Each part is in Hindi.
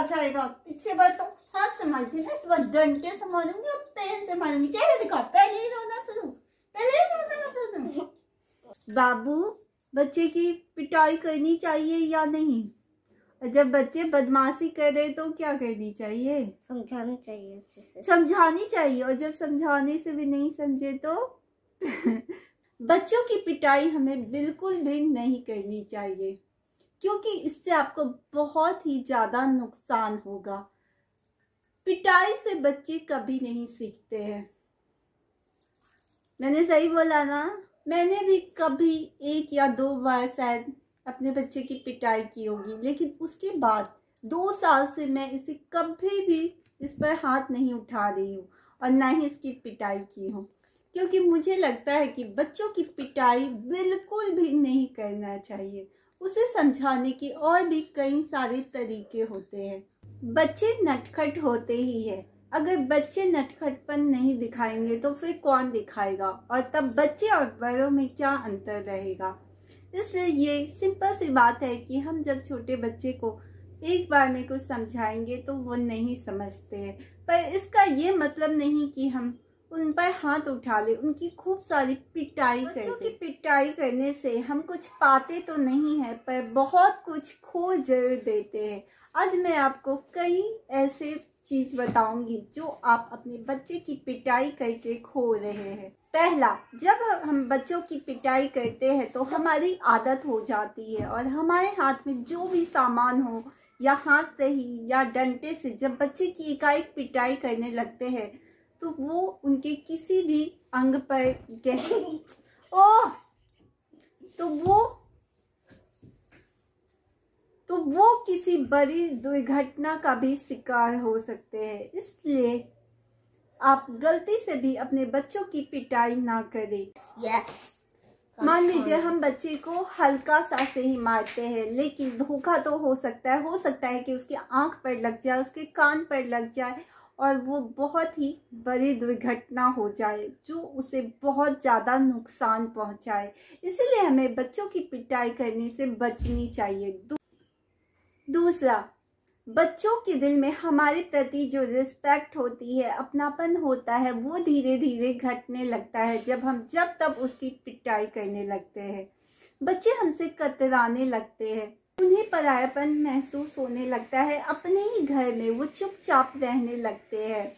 जाएगा। पीछे बार तो हाथ से मारती ना, इस बार डंडे से मारूंगी और पेन से मारूंगी। चेहरा दिखाओ, पहले ही रोना शुरू। बाबू, बच्चे की पिटाई करनी चाहिए या नहीं? जब बच्चे बदमाशी करे तो क्या करनी चाहिए? समझाना चाहिए, अच्छे से समझानी चाहिए। और जब समझाने से भी नहीं समझे तो बच्चों की पिटाई हमें बिल्कुल भी नहीं करनी चाहिए, क्योंकि इससे आपको बहुत ही ज्यादा नुकसान होगा। पिटाई से बच्चे कभी नहीं सीखते हैं। मैंने सही बोला ना? मैंने भी कभी 1 या 2 बार शायद अपने बच्चे की पिटाई की होगी, लेकिन उसके बाद 2 साल से मैं इसे कभी भी इस पर हाथ नहीं उठा रही हूँ और ना ही इसकी पिटाई की हूँ, क्योंकि मुझे लगता है कि बच्चों की पिटाई बिल्कुल भी नहीं करना चाहिए। उसे समझाने के और भी कई सारे तरीके होते हैं। बच्चे नटखट होते ही है। अगर बच्चे नटखटपन नहीं दिखाएंगे तो फिर कौन दिखाएगा, और तब बच्चे और बड़ों में क्या अंतर रहेगा। इसलिए ये सिंपल सी बात है कि हम जब छोटे बच्चे को एक बार में कुछ समझाएंगे तो वो नहीं समझते हैं, पर इसका ये मतलब नहीं कि हम उन पर हाथ उठा ले, उनकी खूब सारी पिटाई करें। बच्चों की पिटाई करने से हम कुछ पाते तो नहीं है, पर बहुत कुछ खो जरूर देते हैं। आज मैं आपको कई ऐसे चीज बताऊंगी जो आप अपने बच्चे की पिटाई करके खो रहे हैं। पहला, जब हम बच्चों की पिटाई करते हैं तो हमारी आदत हो जाती है, और हमारे हाथ में जो भी सामान हो, या हाथ से ही या डंडे से जब बच्चे की एकाएक पिटाई करने लगते हैं तो वो उनके किसी भी अंग पर ओह तो वो किसी बड़ी दुर्घटना का भी शिकार हो सकते हैं। इसलिए आप गलती से भी अपने बच्चों की पिटाई ना करें। मान लीजिए हम बच्चे को हल्का सा से ही मारते हैं, लेकिन धोखा तो हो सकता है कि उसकी आंख पर लग जाए, उसके कान पर लग जाए, और वो बहुत ही बड़ी दुर्घटना हो जाए जो उसे बहुत ज़्यादा नुकसान पहुंचाए। इसीलिए हमें बच्चों की पिटाई करने से बचनी चाहिए। दूसरा, बच्चों के दिल में हमारे प्रति जो रिस्पेक्ट होती है, अपनापन होता है, वो धीरे धीरे घटने लगता है जब तब उसकी पिटाई करने लगते हैं। बच्चे हमसे कतराने लगते हैं, उन्हें परायापन महसूस होने लगता है। अपने ही घर में वो चुपचाप रहने लगते हैं।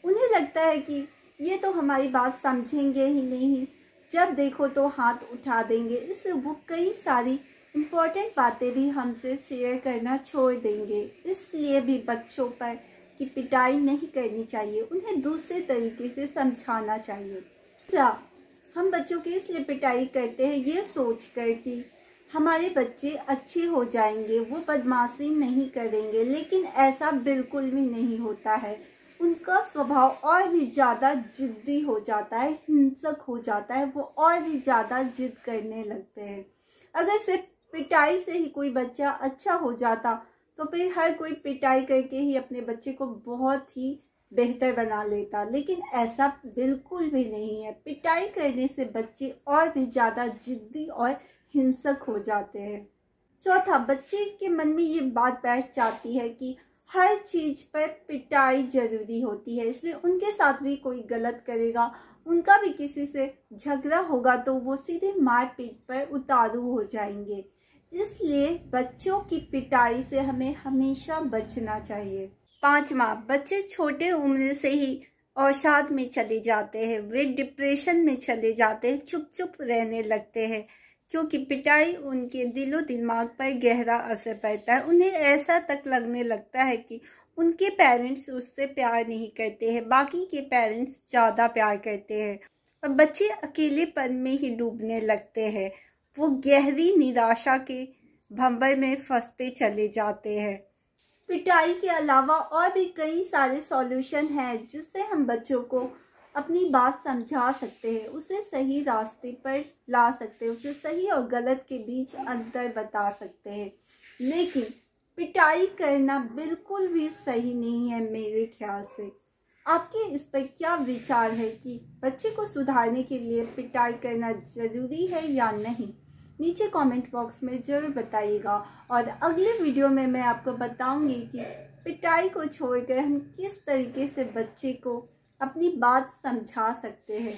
उन्हें लगता है कि ये तो हमारी बात समझेंगे ही नहीं, जब देखो तो हाथ उठा देंगे। इसलिए वो कई सारी इम्पोर्टेंट बातें भी हमसे शेयर करना छोड़ देंगे। इसलिए भी बच्चों पर की पिटाई नहीं करनी चाहिए, उन्हें दूसरे तरीके से समझाना चाहिए। हम बच्चों की इसलिए पिटाई करते हैं ये सोचकर कि हमारे बच्चे अच्छे हो जाएंगे, वो बदमाशी नहीं करेंगे, लेकिन ऐसा बिल्कुल भी नहीं होता है। उनका स्वभाव और भी ज़्यादा जिद्दी हो जाता है, हिंसक हो जाता है, वो और भी ज़्यादा जिद करने लगते हैं। अगर सिर्फ पिटाई से ही कोई बच्चा अच्छा हो जाता तो फिर हर कोई पिटाई करके ही अपने बच्चे को बहुत ही बेहतर बना लेता, लेकिन ऐसा बिल्कुल भी नहीं है। पिटाई करने से बच्चे और भी ज़्यादा जिद्दी और हिंसक हो जाते हैं। चौथा, बच्चे के मन में ये बात बैठ जाती है कि हर चीज़ पर पिटाई जरूरी होती है, इसलिए उनके साथ भी कोई गलत करेगा, उनका भी किसी से झगड़ा होगा तो वो सीधे मारपीट पर उतारू हो जाएंगे। इसलिए बच्चों की पिटाई से हमें हमेशा बचना चाहिए। पांचवा, बच्चे छोटे उम्र से ही अवसाद में चले जाते हैं, वे डिप्रेशन में चले जाते हैं, चुप चुप रहने लगते हैं, क्योंकि पिटाई उनके दिलो दिमाग पर गहरा असर पड़ता है। उन्हें ऐसा तक लगने लगता है कि उनके पेरेंट्स उससे प्यार नहीं करते हैं, बाकी के पेरेंट्स ज़्यादा प्यार करते हैं, और बच्चे अकेलेपन में ही डूबने लगते हैं। वो गहरी निराशा के भंवर में फंसते चले जाते हैं। पिटाई के अलावा और भी कई सारे सॉल्यूशन हैं जिससे हम बच्चों को अपनी बात समझा सकते हैं, उसे सही रास्ते पर ला सकते हैं, उसे सही और गलत के बीच अंतर बता सकते हैं। लेकिन पिटाई करना बिल्कुल भी सही नहीं है मेरे ख्याल से। आपके इस पर क्या विचार है कि बच्चे को सुधारने के लिए पिटाई करना ज़रूरी है या नहीं? नीचे कमेंट बॉक्स में ज़रूर बताइएगा। और अगले वीडियो में मैं आपको बताऊंगी कि पिटाई को छोड़कर हम किस तरीके से बच्चे को अपनी बात समझा सकते हैं।